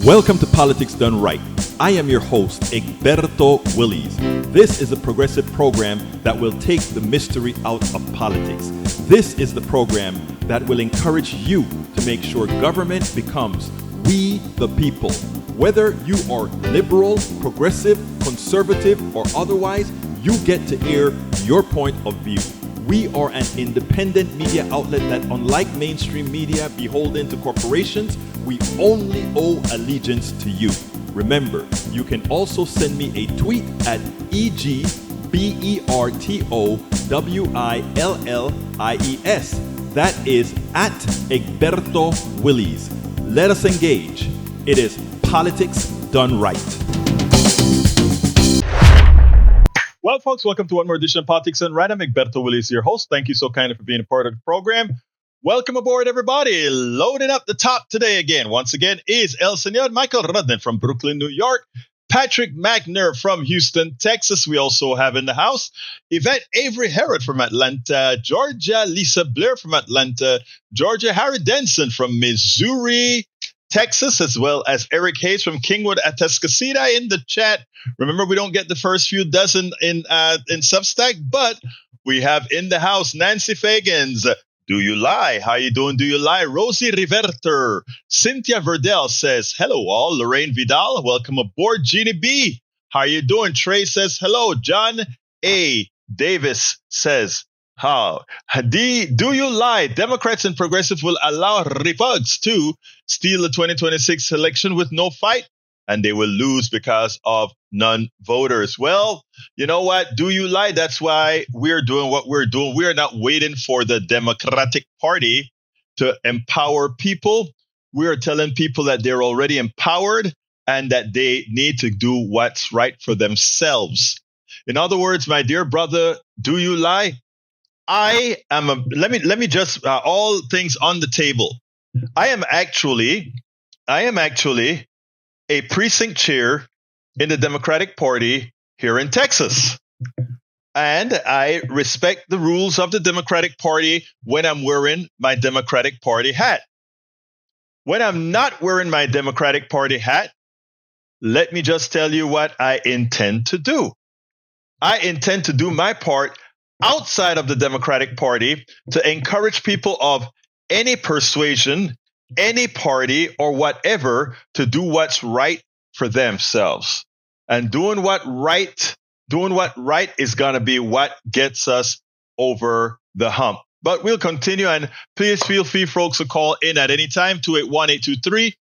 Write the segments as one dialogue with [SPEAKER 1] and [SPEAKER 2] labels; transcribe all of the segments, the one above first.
[SPEAKER 1] Welcome to Politics Done Right. I am your host, Egberto Willies. This is a progressive program that will take the mystery out of politics. This is the program that will encourage you to make sure government becomes we the people. Whether you are liberal, progressive, conservative, or otherwise, you get to air your point of view. We are an independent media outlet that, unlike mainstream media beholden to corporations, we only owe allegiance to you. Remember, you can also send me a tweet at EGBERTOWILLIES. That is at Egberto Willies. Let us engage. It is Politics Done Right. Well, folks, welcome to one more edition of Politics Done Right. I'm Egberto Willies, your host. Thank you so kindly for being a part of the program. Welcome aboard, everybody. Loading up the top today again. Once again, is El Señor Michael Rudden from Brooklyn, New York. Patrick McNair from Houston, Texas. We also have in the house Yvette Avery Herod from Atlanta, Georgia Lisa Blair from Atlanta, Georgia Harry Denson from Missouri, Texas, as well as Eric Hayes from Kingwood, Atascocita in the chat. Remember, we don't get the first few dozen in Substack, but we have in the house Nancy Fagans. Do you lie? How you doing? Do you lie? Rosie Riverter. Cynthia Verdell says, hello all. Lorraine Vidal, welcome aboard. Jeannie B, how you doing? Trey says, hello. John A. Davis says, how? Do you lie? Democrats and progressives will allow repugs to steal the 2026 election with no fight, and they will lose because of non-voters. Well, you know what? Do you lie? That's why we're doing what we're doing. We are not waiting for the Democratic Party to empower people. We are telling people that they're already empowered and that they need to do what's right for themselves. In other words, my dear brother, do you lie? Let me just all things on the table. I am actually a precinct chair in the Democratic Party here in Texas. And I respect the rules of the Democratic Party when I'm wearing my Democratic Party hat. When I'm not wearing my Democratic Party hat, let me just tell you what I intend to do. I intend to do my part outside of the Democratic Party to encourage people of any persuasion, any party or whatever to do what's right for themselves. And doing what right is going to be what gets us over the hump. But we'll continue, and please feel free, folks, to call in at any time, 281-823-7747,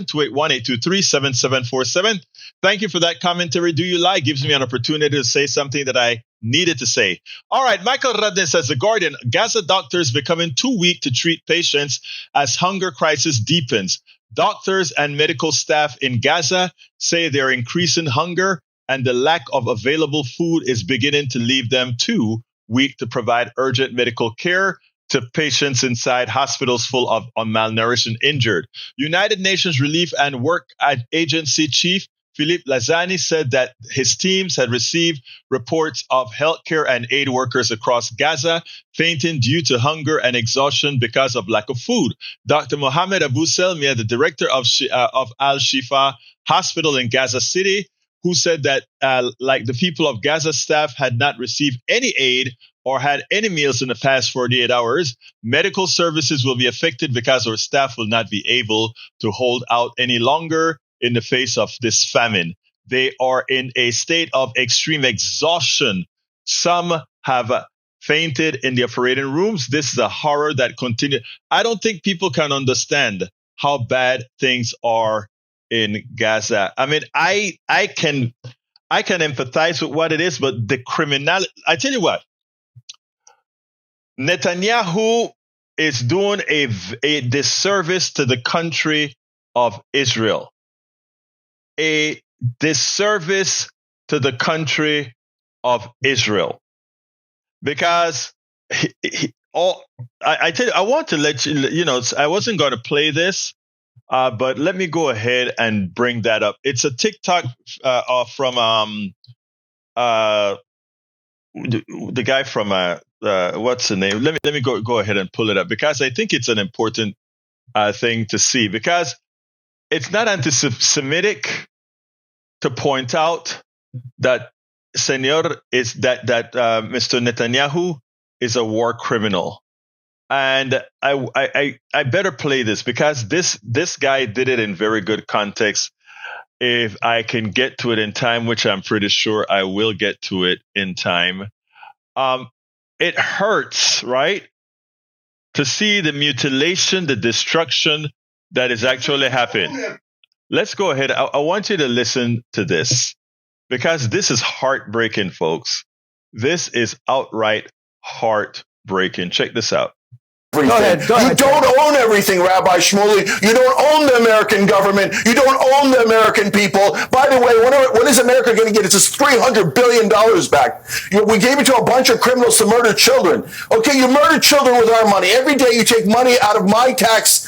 [SPEAKER 1] 281-823-7747. Thank you for that commentary. Do you lie? Gives me an opportunity to say something that I needed to say. All right, Michael Radden says, The Guardian, Gaza doctors becoming too weak to treat patients as hunger crisis deepens. Doctors and medical staff in Gaza say they're increasing hunger, and the lack of available food is beginning to leave them too weak to provide urgent medical care to patients inside hospitals full of malnourished and injured. United Nations Relief and Work Agency Chief Philippe Lazani said that his teams had received reports of healthcare and aid workers across Gaza fainting due to hunger and exhaustion because of lack of food. Dr. Mohamed Abu Selmia, the director of Al-Shifa Hospital in Gaza City, who said that like the people of Gaza staff had not received any aid or had any meals in the past 48 hours, medical services will be affected because our staff will not be able to hold out any longer in the face of this famine. They are in a state of extreme exhaustion. Some have fainted in the operating rooms. This is a horror that continues. I don't think people can understand how bad things are in Gaza. I mean, I can empathize with what it is, but the criminality, I tell you what, Netanyahu is doing a disservice to the country of Israel. A disservice to the country of Israel. Because I tell you, I want to let you know, I wasn't going to play this, but let me go ahead and bring that up. It's a TikTok from the guy from what's the name? Let me go ahead and pull it up because I think it's an important thing to see because it's not anti-Semitic to point out that Mr. Netanyahu is a war criminal. And I better play this because this guy did it in very good context. If I can get to it in time, which I'm pretty sure I will get to it in time, it hurts, right, to see the mutilation, the destruction that is actually happening. Let's go ahead. I want you to listen to this because this is heartbreaking, folks. This is outright heartbreaking. Check this out.
[SPEAKER 2] Go ahead. You don't own everything, Rabbi Shmuley. You don't own the American government. You don't own the American people. By the way, what is America going to get? It's just $300 billion back. We gave it to a bunch of criminals to murder children. Okay, you murder children with our money. Every day you take money out of my taxes.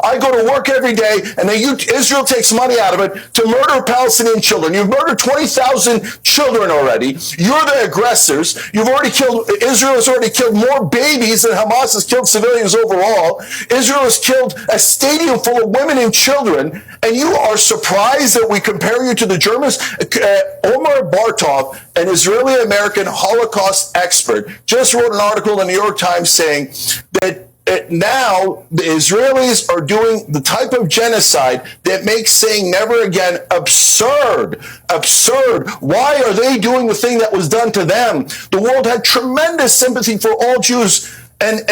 [SPEAKER 2] I go to work every day, and then Israel takes money out of it to murder Palestinian children. You've murdered 20,000 children already. You're the aggressors. Israel has already killed more babies than Hamas has killed civilians overall. Israel has killed a stadium full of women and children, and you are surprised that we compare you to the Germans. Omar Bartov, an Israeli-American Holocaust expert, just wrote an article in the New York Times saying that now the Israelis are doing the type of genocide that makes saying never again absurd. Absurd. Why are they doing the thing that was done to them? The world had tremendous sympathy for all Jews. And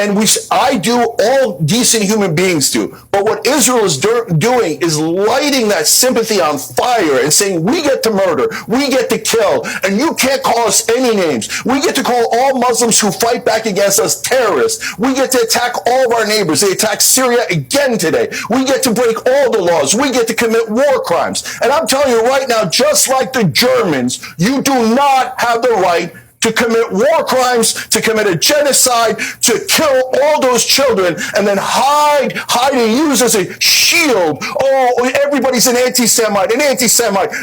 [SPEAKER 2] I do, all decent human beings do. But what Israel is doing is lighting that sympathy on fire and saying, we get to murder, we get to kill, and you can't call us any names. We get to call all Muslims who fight back against us terrorists. We get to attack all of our neighbors. They attacked Syria again today. We get to break all the laws. We get to commit war crimes. And I'm telling you right now, just like the Germans, you do not have the right to commit war crimes, to commit a genocide, to kill all those children, and then hide and use as a shield. Oh, everybody's an anti-Semite.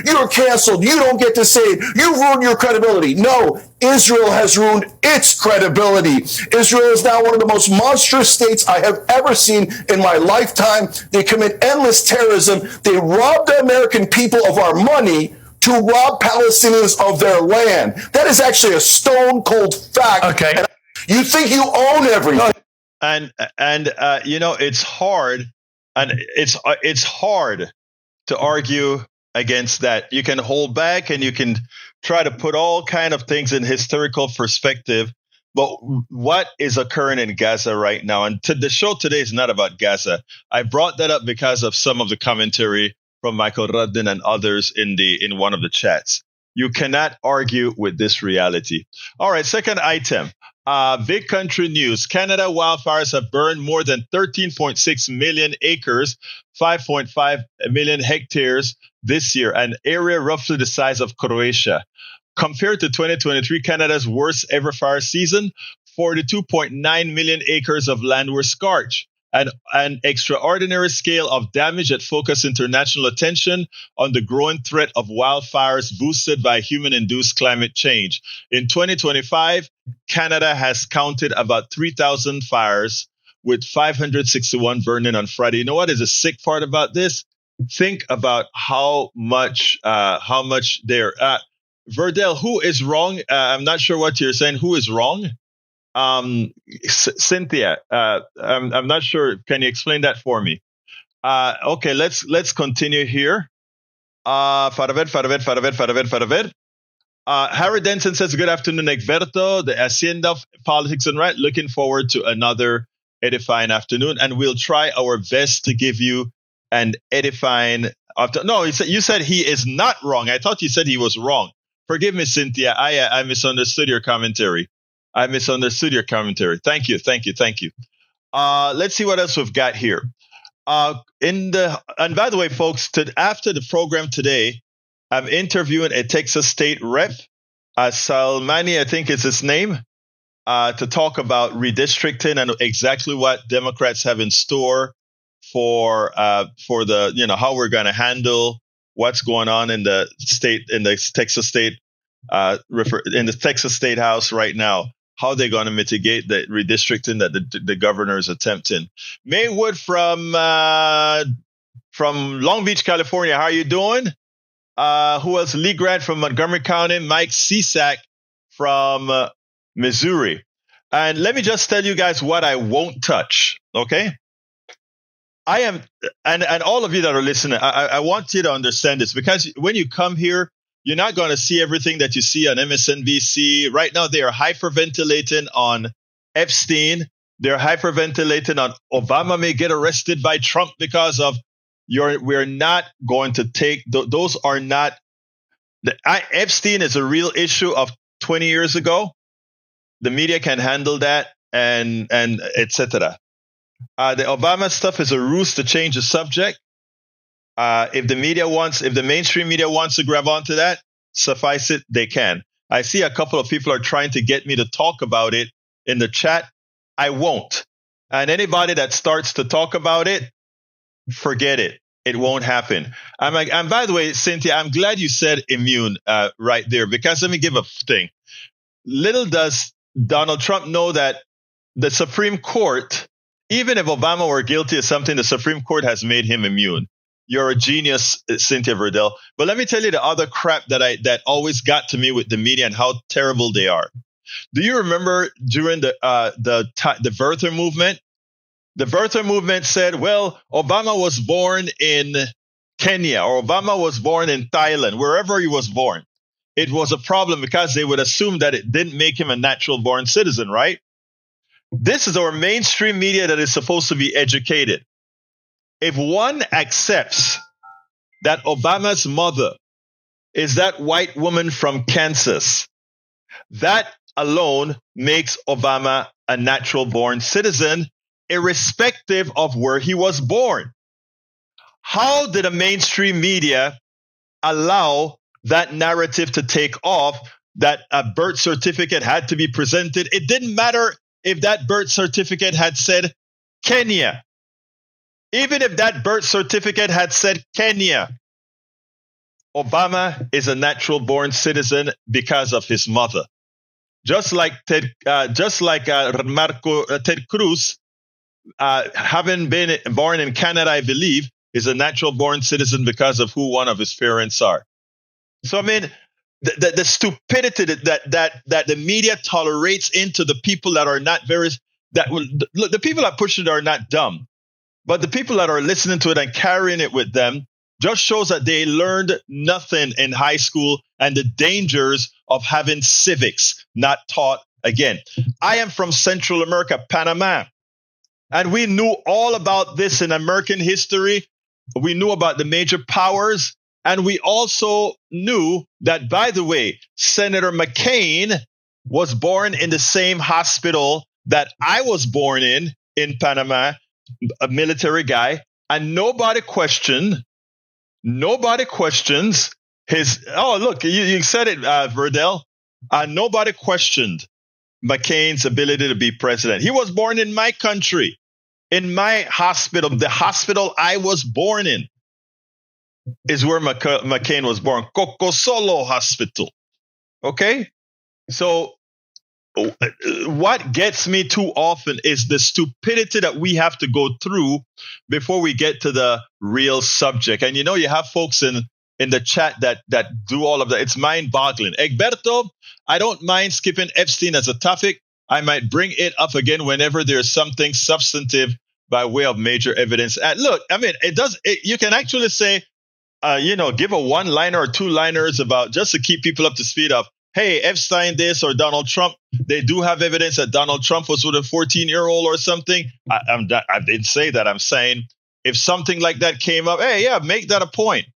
[SPEAKER 2] You're canceled. You don't get to say it. You've ruined your credibility. No, Israel has ruined its credibility. Israel is now one of the most monstrous states I have ever seen in my lifetime. They commit endless terrorism. They rob the American people of our money to rob Palestinians of their land. That is actually a stone cold fact.
[SPEAKER 3] Okay.
[SPEAKER 2] And you think you own everything.
[SPEAKER 1] And it's hard, and it's hard to argue against that. You can hold back and you can try to put all kind of things in historical perspective. But what is occurring in Gaza right now? And the show today is not about Gaza. I brought that up because of some of the commentary from Michael Rudden and others in one of the chats. You cannot argue with this reality. All right, second item. Big country news. Canada wildfires have burned more than 13.6 million acres, 5.5 million hectares this year, an area roughly the size of Croatia. Compared to 2023, Canada's worst ever fire season, 42.9 million acres of land were scorched. An extraordinary scale of damage that focused international attention on the growing threat of wildfires boosted by human-induced climate change. In 2025, Canada has counted about 3,000 fires, with 561 burning on Friday. You know what is the sick part about this? Think about how much there. Verdell, who is wrong? I'm not sure what you're saying. Who is wrong? Cynthia, I'm not sure. Can you explain that for me? Okay, let's continue here. Faraver. Harry Denson says, good afternoon, Egberto, the Hacienda of Politics and Right. Looking forward to another edifying afternoon, and we'll try our best to give you an edifying afternoon. No, you said he is not wrong. I thought you said he was wrong. Forgive me, Cynthia. I misunderstood your commentary. Thank you. Let's see what else we've got here. And by the way, folks, after the program today, I'm interviewing a Texas state rep, Salmani, I think is his name, to talk about redistricting and exactly what Democrats have in store for the, how we're going to handle what's going on in the state, in the Texas state, in the Texas State House right now. How they're going to mitigate the redistricting that the governor is attempting. Maywood from from Long Beach, California. How are you doing? Who else? Lee Grant from Montgomery County. Mike Cisak from Missouri. And let me just tell you guys what I won't touch, okay? I am, and all of you that are listening, I want you to understand this, because when you come here, you're not going to see everything that you see on MSNBC. Right now, they are hyperventilating on Epstein. They're hyperventilating on Obama may get arrested by Trump because of we're not going to take, those are not, Epstein is a real issue of 20 years ago. The media can handle that and etc. The Obama stuff is a ruse to change the subject. If the mainstream media wants to grab onto that, suffice it, they can. I see a couple of people are trying to get me to talk about it in the chat. I won't. And anybody that starts to talk about it, forget it. It won't happen. And by the way, Cynthia, I'm glad you said immune right there, because let me give a thing. Little does Donald Trump know that the Supreme Court, even if Obama were guilty of something, the Supreme Court has made him immune. You're a genius, Cynthia Verdell. But let me tell you the other crap that always got to me with the media and how terrible they are. Do you remember during the birther movement? The birther movement said, well, Obama was born in Kenya, or Obama was born in Thailand, wherever he was born. It was a problem because they would assume that it didn't make him a natural born citizen, right? This is our mainstream media that is supposed to be educated. If one accepts that Obama's mother is that white woman from Kansas, that alone makes Obama a natural born citizen, irrespective of where he was born. How did the mainstream media allow that narrative to take off, that a birth certificate had to be presented? It didn't matter if that birth certificate had said Kenya. Even if that birth certificate had said Kenya, Obama is a natural born citizen because of his mother. Just like Ted Cruz, having been born in Canada, I believe, is a natural born citizen because of who one of his parents are. So, I mean, the stupidity that the media tolerates into the people that are not the people that push it are not dumb, but the people that are listening to it and carrying it with them just shows that they learned nothing in high school and the dangers of having civics not taught again. I am from Central America, Panama, and we knew all about this in American history. We knew about the major powers. And we also knew that, by the way, Senator McCain was born in the same hospital that I was born in Panama, a military guy, and nobody questions his, oh, look, you said it, Verdell. Nobody questioned McCain's ability to be president. He was born in my country, in my hospital, the hospital I was born in. Is where McCain was born, Cocosolo Hospital. Okay? So what gets me too often is the stupidity that we have to go through before we get to the real subject. And you have folks in the chat that do all of that. It's mind-boggling. Egberto, I don't mind skipping Epstein as a topic. I might bring it up again whenever there's something substantive by way of major evidence. And look, I mean, you can actually say, give a one-liner or two-liners about, just to keep people up to speed of, hey, Epstein this or Donald Trump, they do have evidence that Donald Trump was with a 14-year-old or something. I didn't say that. I'm saying if something like that came up, hey, yeah, make that a point.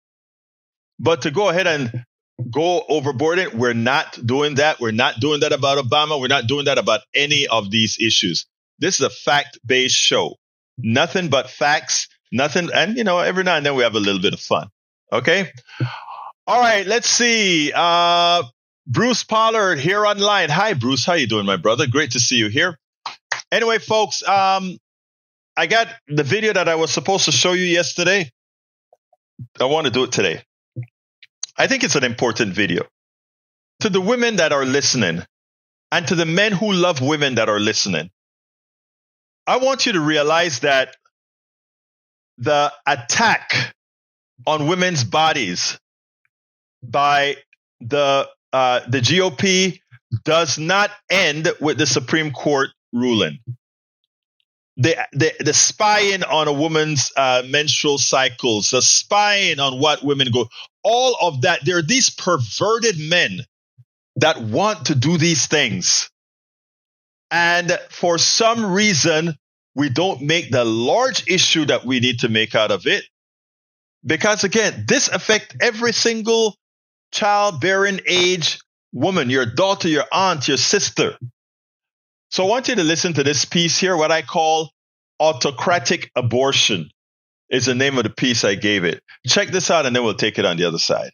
[SPEAKER 1] But to go ahead and go overboard it, we're not doing that. We're not doing that about Obama. We're not doing that about any of these issues. This is a fact-based show. Nothing but facts, nothing. And, every now and then we have a little bit of fun. Okay. All right. Let's see. Bruce Pollard here online. Hi, Bruce. How you doing, my brother? Great to see you here. Anyway, folks, I got the video that I was supposed to show you yesterday. I want to do it today. I think it's an important video. To the women that are listening and to the men who love women that are listening, I want you to realize that the attack on women's bodies by the GOP does not end with the Supreme Court ruling. The spying on a woman's menstrual cycles, the spying on what women go, all of that. There are these perverted men that want to do these things. And for some reason, we don't make the large issue that we need to make out of it. Because again, this affects every single childbearing age woman, your daughter, your aunt, your sister. So I want you to listen to this piece here, what I call Autocratic Abortion is the name of the piece I gave it. Check this out, and then we'll take it on the other side.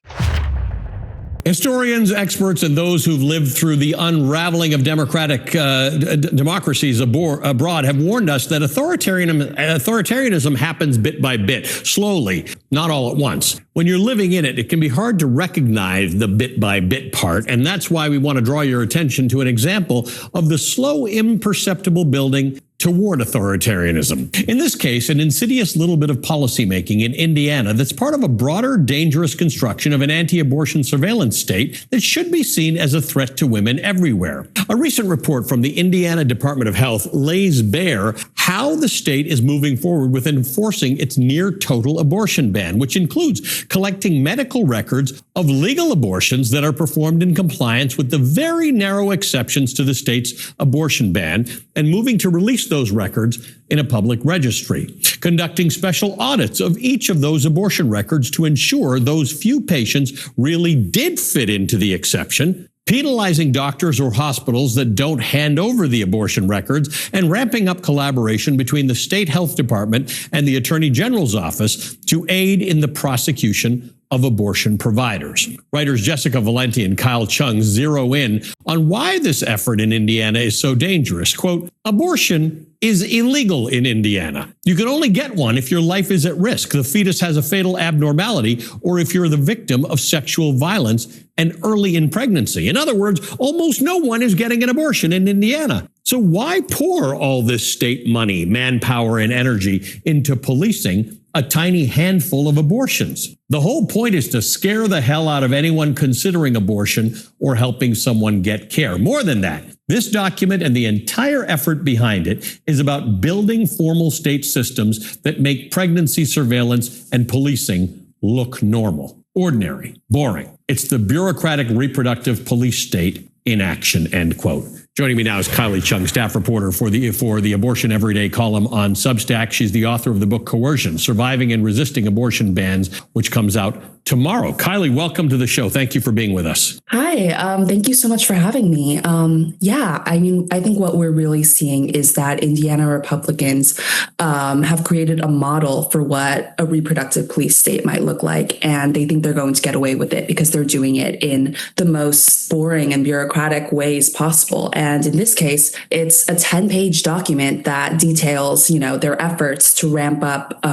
[SPEAKER 3] Historians, experts, and those who've lived through the unraveling of democratic democracies abroad have warned us that authoritarianism happens bit by bit, slowly, not all at once. When you're living in it, it can be hard to recognize the bit by bit part, and that's why we want to draw your attention to an example of the slow, imperceptible building toward authoritarianism. In this case, an insidious little bit of policymaking in Indiana that's part of a broader, dangerous construction of an anti-abortion surveillance state that should be seen as a threat to women everywhere. A recent report from the Indiana Department of Health lays bare how the state is moving forward with enforcing its near-total abortion ban, which includes collecting medical records of legal abortions that are performed in compliance with the very narrow exceptions to the state's abortion ban, and moving to release those records in a public registry, conducting special audits of each of those abortion records to ensure those few patients really did fit into the exception, penalizing doctors or hospitals that don't hand over the abortion records, and ramping up collaboration between the state health department and the Attorney General's office to aid in the prosecution of abortion providers. Writers Jessica Valenti and Kyle Chung zero in on why this effort in Indiana is so dangerous. Quote, abortion is illegal in Indiana. You can only get one if your life is at risk, the fetus has a fatal abnormality, or if you're the victim of sexual violence and early in pregnancy. In other words, almost no one is getting an abortion in Indiana. So why pour all this state money, manpower, and energy into policing a tiny handful of abortions? The whole point is to scare the hell out of anyone considering abortion or helping someone get care. More than that, this document and the entire effort behind it is about building formal state systems that make pregnancy surveillance and policing look normal, ordinary, boring. It's the bureaucratic reproductive police state in action, end quote. Joining me now is Kylie Chung, staff reporter for the Abortion Everyday column on Substack. She's the author of the book Coercion, Surviving and Resisting Abortion Bans, which comes out tomorrow. Kylie, welcome to the show. Thank you for being with us.
[SPEAKER 4] Hi, thank you so much for having me. I think what we're really seeing is that Indiana Republicans have created a model for what a reproductive police state might look like, and they think they're going to get away with it because they're doing it in the most boring and bureaucratic ways possible. And in this case, it's a 10-page document that details, their efforts to ramp up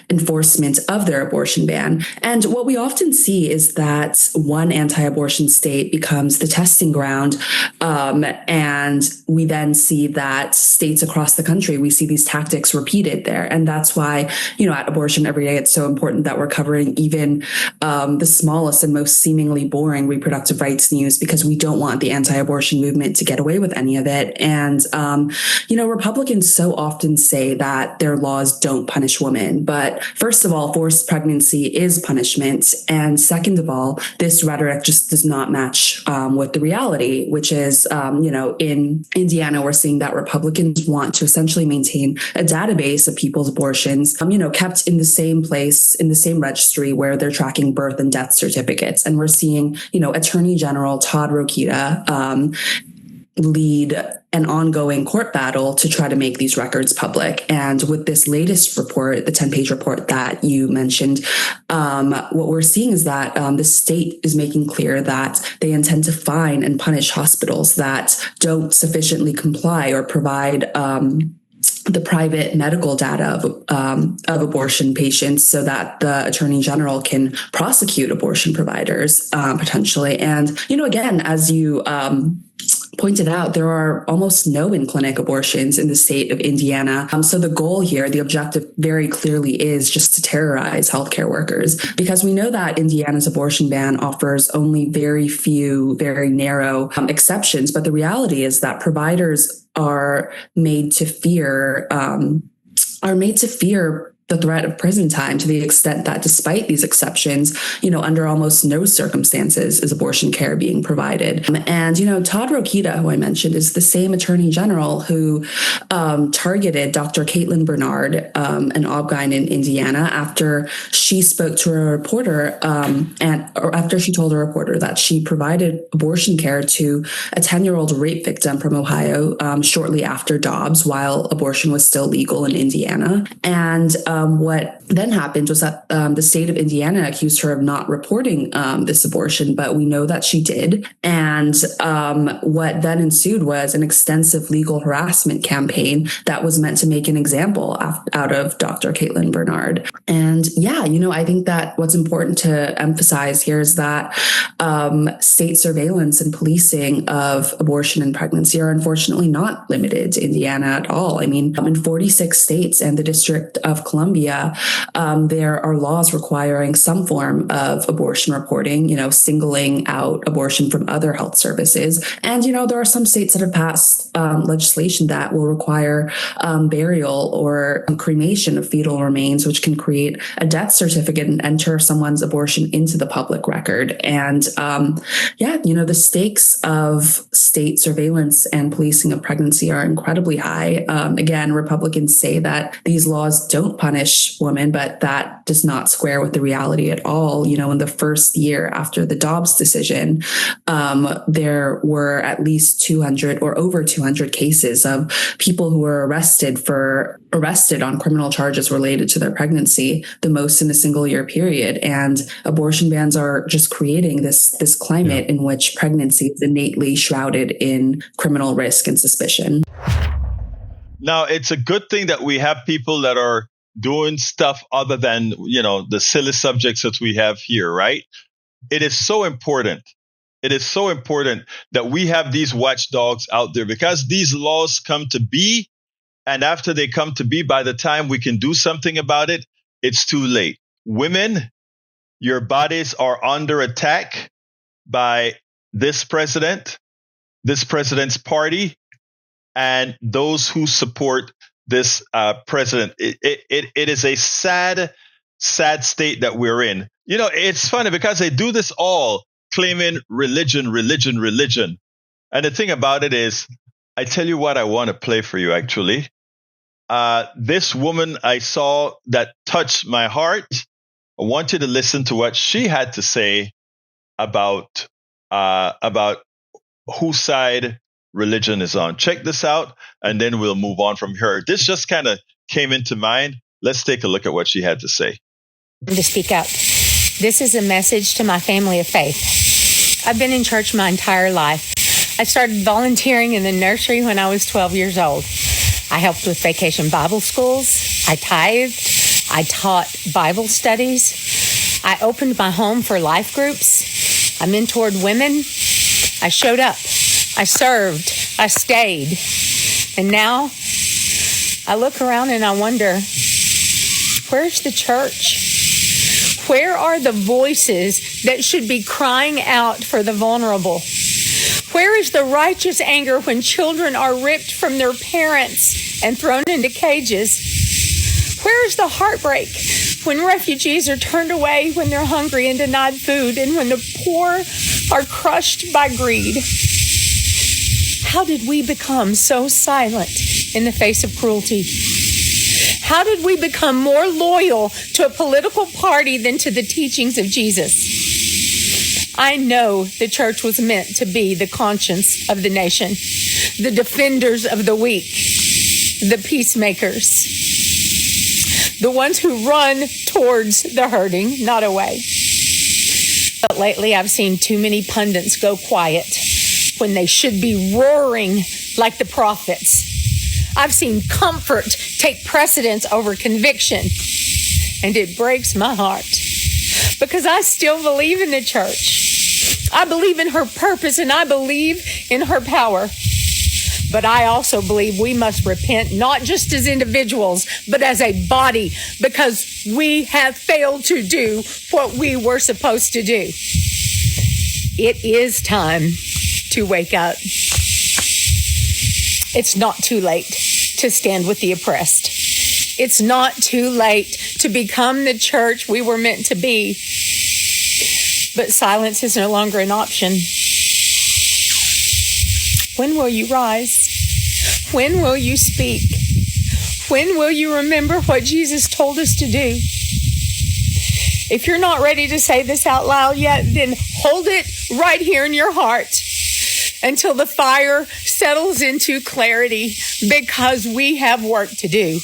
[SPEAKER 4] enforcement of their abortion ban. And what we often see is that one anti-abortion state becomes the testing ground, and we then see that states across the country, we see these tactics repeated there. And that's why, at Abortion Every Day, it's so important that we're covering even the smallest and most seemingly boring reproductive rights news, because we don't want the anti-abortion movement to get away with any of it. And, Republicans so often say that their laws don't punish women. But first of all, forced pregnancy is punishment. And second of all, this rhetoric just does not match with the reality, which is, in Indiana, we're seeing that Republicans want to essentially maintain a database of people's abortions, kept in the same place, in the same registry where they're tracking birth and death certificates. And we're seeing, Attorney General Todd Rokita lead an ongoing court battle to try to make these records public. And with this latest report, the 10-page report that you mentioned, what we're seeing is that the state is making clear that they intend to fine and punish hospitals that don't sufficiently comply or provide the private medical data of abortion patients, so that the Attorney General can prosecute abortion providers potentially. And, again, as you pointed out, there are almost no in-clinic abortions in the state of Indiana. So the goal here, the objective very clearly is just to terrorize healthcare workers, because we know that Indiana's abortion ban offers only very few, very narrow exceptions. But the reality is that providers are made to fear the threat of prison time, to the extent that despite these exceptions, under almost no circumstances is abortion care being provided. And, Todd Rokita, who I mentioned, is the same attorney general who targeted Dr. Caitlin Bernard, an OB-GYN in Indiana, after she spoke to a reporter or after she told a reporter that she provided abortion care to a 10-year-old rape victim from Ohio shortly after Dobbs, while abortion was still legal in Indiana. And what then happened was that the state of Indiana accused her of not reporting this abortion, but we know that she did. And what then ensued was an extensive legal harassment campaign that was meant to make an example out of Dr. Caitlin Bernard. And I think that what's important to emphasize here is that state surveillance and policing of abortion and pregnancy are unfortunately not limited to Indiana at all. I mean, in 46 states and the District of Columbia, there are laws requiring some form of abortion reporting, singling out abortion from other health services. And, there are some states that have passed legislation that will require burial or cremation of fetal remains, which can create a death certificate and enter someone's abortion into the public record. And, the stakes of state surveillance and policing of pregnancy are incredibly high. Again, Republicans say that these laws don't punish women, but that does not square with the reality at all. In the first year after the Dobbs decision, there were at least 200 or over 200 cases of people who were arrested on criminal charges related to their pregnancy, the most in a single year period. And abortion bans are just creating this climate in which pregnancy is innately shrouded in criminal risk and suspicion.
[SPEAKER 1] Now, it's a good thing that we have people that are doing stuff other than, the silly subjects that we have here, right? It is so important. It is so important that we have these watchdogs out there, because these laws come to be. And after they come to be, by the time we can do something about it, it's too late. Women, your bodies are under attack by this president's party, and those who support this president. It is a sad state that we're in. It's funny because they do this all claiming religion. And the thing about it is, I tell you what I want to play for you, actually. This woman I saw that touched my heart. I want you to listen to what she had to say about whose side religion is on. Check this out, and then we'll move on from her. This just kind of came into mind. Let's take a look at what she had to say.
[SPEAKER 5] To speak up. This is a message to my family of faith. I've been in church my entire life. I started volunteering in the nursery when I was 12 years old. I helped with vacation Bible schools. I tithed. I taught Bible studies. I opened my home for life groups. I mentored women. I showed up. I served. I stayed. And now I look around and I wonder, where's the church? Where are the voices that should be crying out for the vulnerable? Where is the righteous anger when children are ripped from their parents and thrown into cages? Where is the heartbreak when refugees are turned away when they're hungry and denied food, and when the poor are crushed by greed? How did we become so silent in the face of cruelty? How did we become more loyal to a political party than to the teachings of Jesus? I know the church was meant to be the conscience of the nation, the defenders of the weak, the peacemakers, the ones who run towards the hurting, not away. But lately I've seen too many pundits go quiet when they should be roaring like the prophets. I've seen comfort take precedence over conviction, and it breaks my heart because I still believe in the church. I believe in her purpose and I believe in her power. But I also believe we must repent, not just as individuals, but as a body, because we have failed to do what we were supposed to do. It is time to wake up. It's not too late to stand with the oppressed. It's not too late to become the church we were meant to be. But silence is no longer an option. When will you rise? When will you speak? When will you remember what Jesus told us to do? If you're not ready to say this out loud yet, then hold it right here in your heart until the fire settles into clarity, because we have work to do.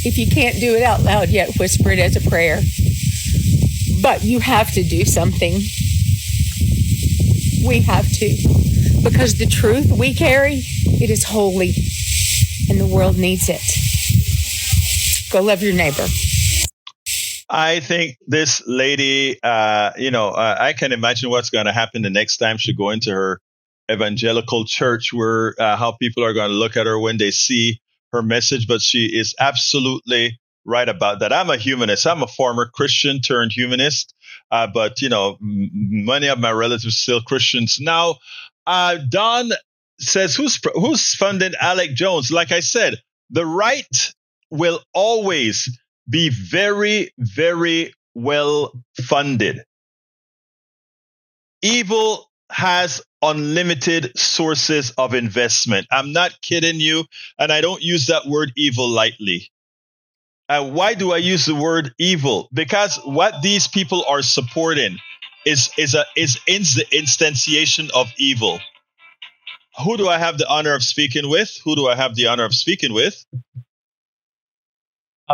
[SPEAKER 5] If you can't do it out loud yet, whisper it as a prayer. But you have to do something. We have to, because the truth we carry, it is holy, and the world needs it. Go love your neighbor.
[SPEAKER 1] I think this lady, I can imagine what's going to happen the next time she go into her evangelical church, where how people are going to look at her when they see her message. But she is absolutely right about that. I'm a humanist. I'm a former Christian turned humanist. But many of my relatives still Christians now. Don says, who's funding Alec Jones? Like I said, the right will always be very, very well funded. Evil has unlimited sources of investment. I'm not kidding you, and I don't use that word evil lightly. Why do I use the word evil? Because what these people are supporting is the instantiation of evil. Who do I have the honor of speaking with?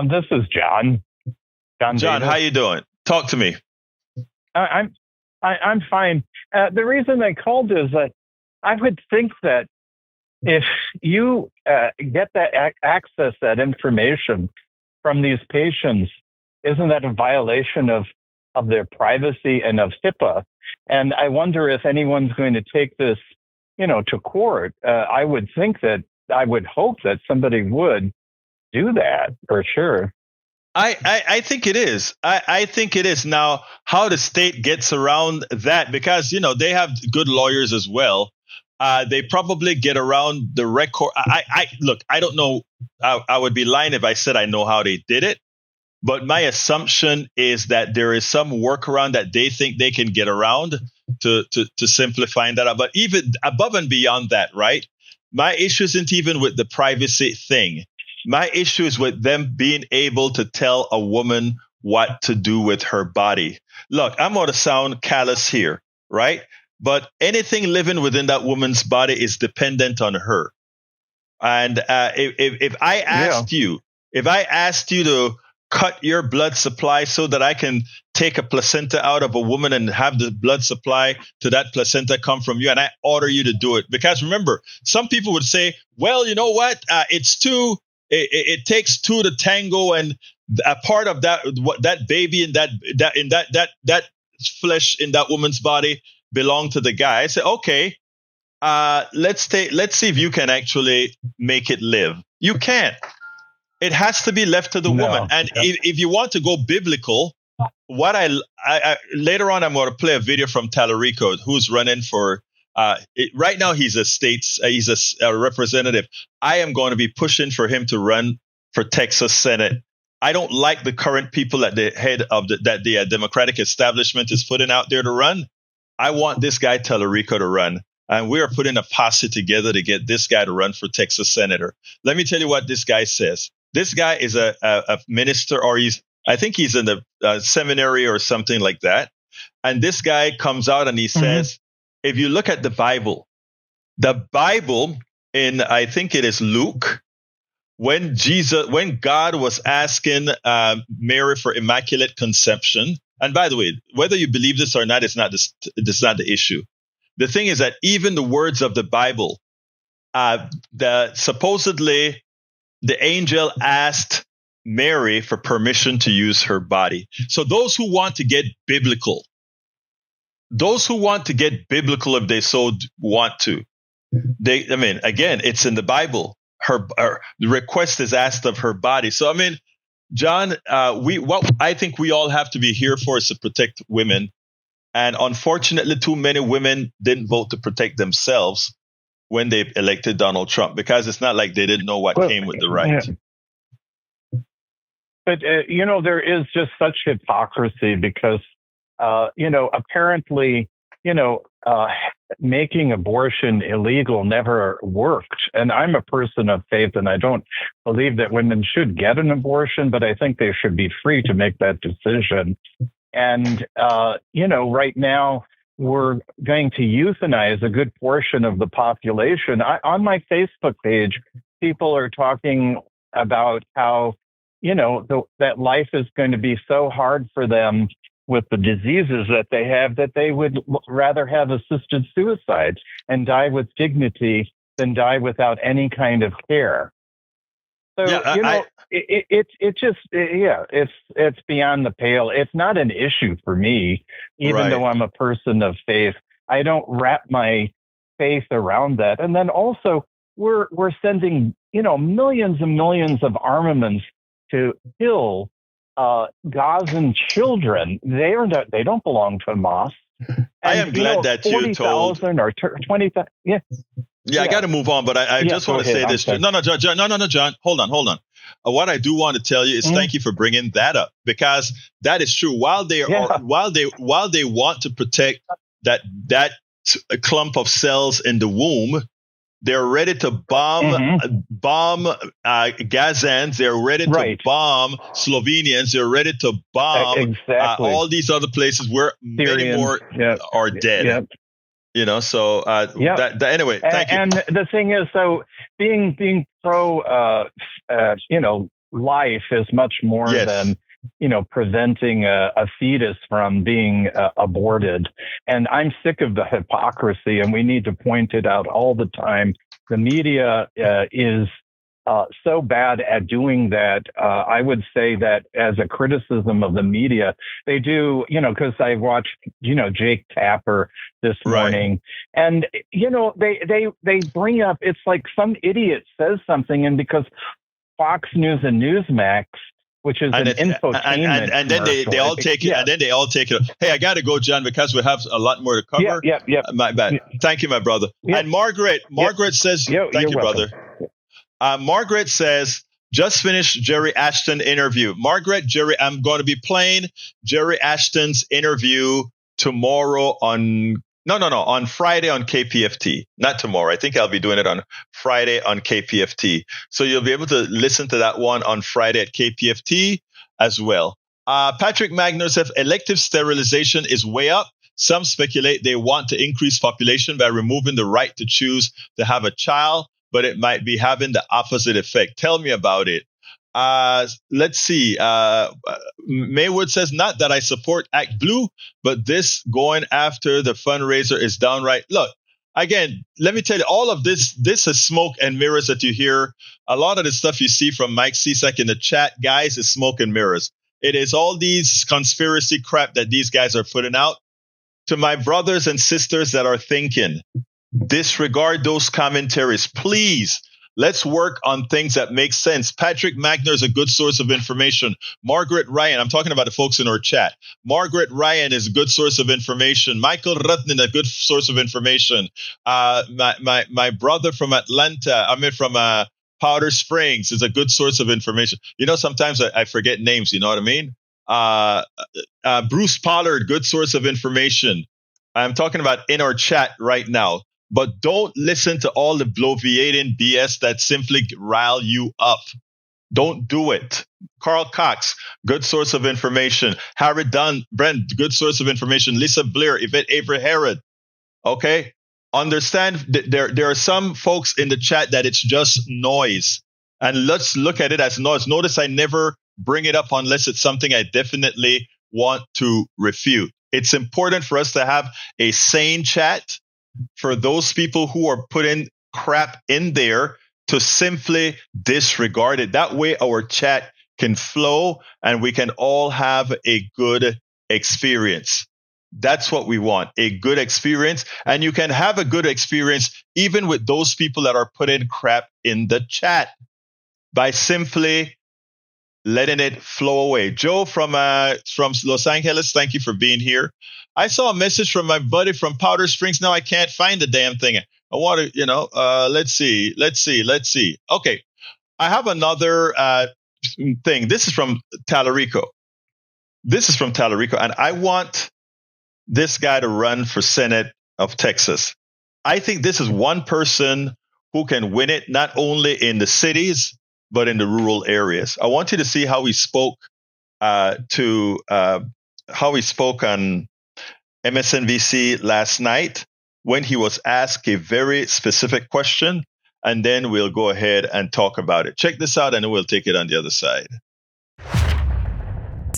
[SPEAKER 6] This is John.
[SPEAKER 1] John, how you doing? Talk to me.
[SPEAKER 6] I'm fine. The reason I called is that I would think that if you get that access that information from these patients, isn't that a violation of their privacy and of HIPAA? And I wonder if anyone's going to take this, to court. I would hope that somebody would do that for sure.
[SPEAKER 1] I think it is. I think it is. Now, how the state gets around that, because, they have good lawyers as well. They probably get around the record. Look, I don't know. I would be lying if I said I know how they did it. But my assumption is that there is some workaround that they think they can get around to simplifying that out. But even above and beyond that, right? My issue isn't even with the privacy thing. My issue is with them being able to tell a woman what to do with her body. Look, I'm going to sound callous here, right? But anything living within that woman's body is dependent on her. And if I asked you to cut your blood supply so that I can take a placenta out of a woman and have the blood supply to that placenta come from you, and I order you to do it, because remember, some people would say, well, you know what? It takes two to tango, and a part of that baby in that flesh in that woman's body belong to the guy. I say, okay, let's see if you can actually make it live. You can't. It has to be left to the woman. And if you want to go biblical, what I later on, I'm going to play a video from Talarico, who's running for. Right now, he's a representative. I am going to be pushing for him to run for Texas Senate. I don't like the current people at the head of the Democratic establishment is putting out there to run. I want this guy Talarico to run, and we are putting a posse together to get this guy to run for Texas senator. Let me tell you what this guy says. This guy is a minister, or I think he's in the seminary or something like that. And this guy comes out and he says, if you look at the Bible in, I think it is Luke, when God was asking Mary for immaculate conception, and by the way, whether you believe this or not, it's not the issue. The thing is that even the words of the Bible, supposedly the angel asked Mary for permission to use her body. So those who want to get biblical, if they so want to, again, it's in the Bible. The request is asked of her body. So, John, what I think we all have to be here for is to protect women. And unfortunately, too many women didn't vote to protect themselves when they elected Donald Trump, because it's not like they didn't know what came with the right.
[SPEAKER 6] Yeah. But, there is just such hypocrisy because, apparently, making abortion illegal never worked. And I'm a person of faith, and I don't believe that women should get an abortion, but I think they should be free to make that decision. And, right now, we're going to euthanize a good portion of the population. On my Facebook page, people are talking about how, that life is going to be so hard for them with the diseases that they have that they would rather have assisted suicide and die with dignity than die without any kind of care. So, it's beyond the pale. It's not an issue for me, even though I'm a person of faith. I don't wrap my faith around that. And then also we're sending, millions and millions of armaments to kill Gazan children. They don't belong to Hamas.
[SPEAKER 1] I am glad that you told
[SPEAKER 6] 40,000 or 20,000. Yeah.
[SPEAKER 1] Yeah, I got to move on, but I just want to say this. No, John, hold on. What I do want to tell you is thank you for bringing that up, because that is true. While they want to protect that clump of cells in the womb, they're ready to bomb Gazans. They're ready to bomb Slovenians. They're ready to bomb all these other places where many more are dead. Yep. So anyway, thank you.
[SPEAKER 6] And the thing is, so being pro, life is much more than, preventing a fetus from being aborted. And I'm sick of the hypocrisy, and we need to point it out all the time. The media is so bad at doing that. I would say that as a criticism of the media, they do, because I watched, Jake Tapper this morning, and, they bring up, it's like some idiot says something, and because Fox News and Newsmax, which is an infotainment,
[SPEAKER 1] and then they all take it, and then they all take it. Hey, I got to go, John, because we have a lot more to cover.
[SPEAKER 6] Yeah.
[SPEAKER 1] My bad. Thank you, my brother. Yep. And Margaret says, thank you, brother. Margaret says, just finished Jerry Ashton interview. Margaret, I'm going to be playing Jerry Ashton's interview tomorrow on Friday on KPFT. Not tomorrow. I think I'll be doing it on Friday on KPFT. So you'll be able to listen to that one on Friday at KPFT as well. Patrick Magner says elective sterilization is way up. Some speculate they want to increase population by removing the right to choose to have a child, but it might be having the opposite effect. Tell me about it. Let's see. Maywood says, not that I support Act Blue, but this going after the fundraiser is downright. Look, again, let me tell you, all of this is smoke and mirrors that you hear. A lot of the stuff you see from Mike Cisak in the chat, guys, is smoke and mirrors. It is all these conspiracy crap that these guys are putting out. To my brothers and sisters that are thinking, disregard those commentaries, please. Let's work on things that make sense. Patrick Magner is a good source of information. Margaret Ryan, I'm talking about the folks in our chat. Margaret Ryan is a good source of information. Michael Rutnan, a good source of information. My brother from Atlanta, from Powder Springs, is a good source of information. Sometimes I forget names, you know what I mean? Bruce Pollard, good source of information. I'm talking about in our chat right now. But don't listen to all the bloviating BS that simply rile you up. Don't do it. Carl Cox, good source of information. Harry Brent, good source of information. Lisa Blair, Yvette Avery Herod. Okay? Understand that there are some folks in the chat that it's just noise. And let's look at it as noise. Notice I never bring it up unless it's something I definitely want to refute. It's important for us to have a sane chat. For those people who are putting crap in there, to simply disregard it. That way our chat can flow and we can all have a good experience. That's what we want, a good experience. And you can have a good experience even with those people that are putting crap in the chat by simply letting it flow away. Joe from Los Angeles, thank you for being here. I saw a message from my buddy from Powder Springs. Now I can't find the damn thing. I want to, let's see. Okay. I have another thing. This is from Talarico. And I want this guy to run for Senate of Texas. I think this is one person who can win it, not only in the cities, but in the rural areas. I want you to see how he spoke on MSNBC last night when he was asked a very specific question, and then we'll go ahead and talk about it. Check this out, and then we'll take it on the other side.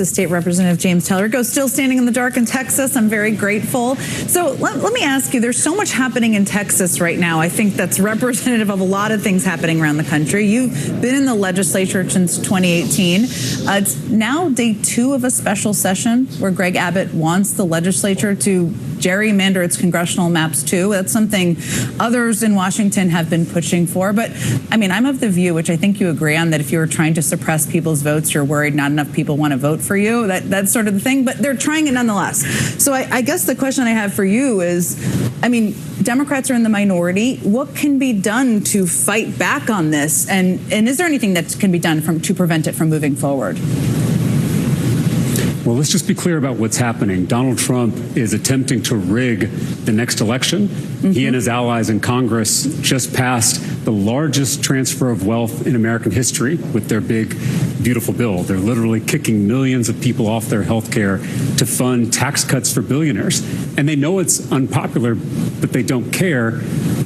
[SPEAKER 7] State Representative James Talarico, still standing in the dark in Texas. I'm very grateful. So let me ask you, there's so much happening in Texas right now. I think that's representative of a lot of things happening around the country. You've been in the legislature since 2018. It's now day 2 of a special session where Greg Abbott wants the legislature to gerrymander its congressional maps too. That's something others in Washington have been pushing for. But I mean, I'm of the view, which I think you agree on, that if you were trying to suppress people's votes, you're worried not enough people want to vote for you. That's sort of the thing. But they're trying it nonetheless. So I guess the question I have for you is, I mean, Democrats are in the minority. What can be done to fight back on this? And is there anything that can be done to prevent it from moving forward?
[SPEAKER 8] Well, let's just be clear about what's happening. Donald Trump is attempting to rig the next election. Mm-hmm. He and his allies in Congress just passed the largest transfer of wealth in American history with their big, beautiful bill. They're literally kicking millions of people off their health care to fund tax cuts for billionaires. And they know it's unpopular, but they don't care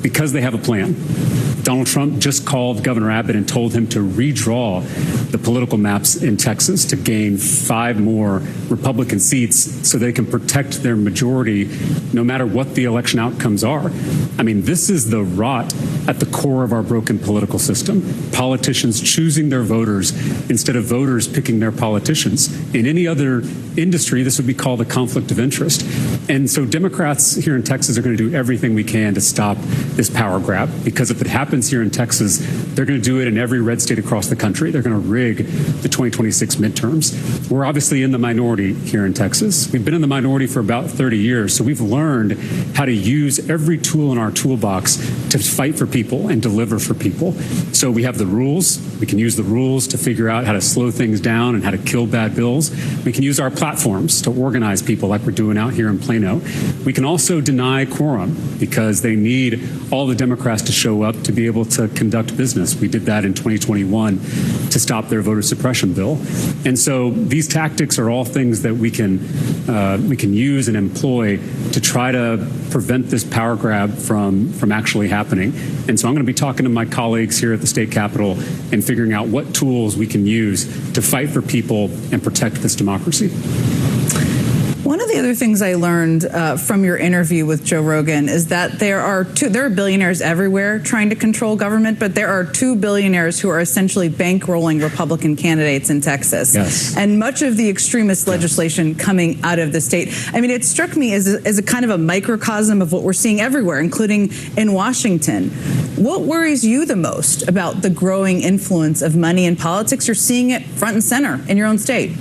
[SPEAKER 8] because they have a plan. Donald Trump just called Governor Abbott and told him to redraw the political maps in Texas to gain 5 more Republican seats so they can protect their majority no matter what the election outcomes are. I mean, this is the rot at the core of our broken political system. Politicians choosing their voters instead of voters picking their politicians. In any other industry, this would be called a conflict of interest. And so Democrats here in Texas are going to do everything we can to stop this power grab, because if it happens here in Texas, they're going to do it in every red state across the country. They're going to rig the 2026 midterms. We're obviously in the minority here in Texas. We've been in the minority for about 30 years, so we've learned how to use every tool in our toolbox to fight for people and deliver for people. So we have the rules. We can use the rules to figure out how to slow things down and how to kill bad bills. We can use our platforms to organize people like we're doing out here in Plano. We can also deny quorum because they need all the Democrats to show up to be able to conduct business. We did that in 2021 to stop their voter suppression bill. And so these tactics are all things that we can use and employ to try to prevent this power grab from actually happening. And so I'm going to be talking to my colleagues here at the state capitol and figuring out what tools we can use to fight for people and protect this democracy.
[SPEAKER 7] One of the other things I learned from your interview with Joe Rogan is that there are billionaires everywhere trying to control government, but there are 2 billionaires who are essentially bankrolling Republican candidates in Texas.
[SPEAKER 8] Yes.
[SPEAKER 7] And much of the extremist legislation coming out of the state. I mean, it struck me as a kind of a microcosm of what we're seeing everywhere, including in Washington. What worries you the most about the growing influence of money in politics? You're seeing it front and center in your own state.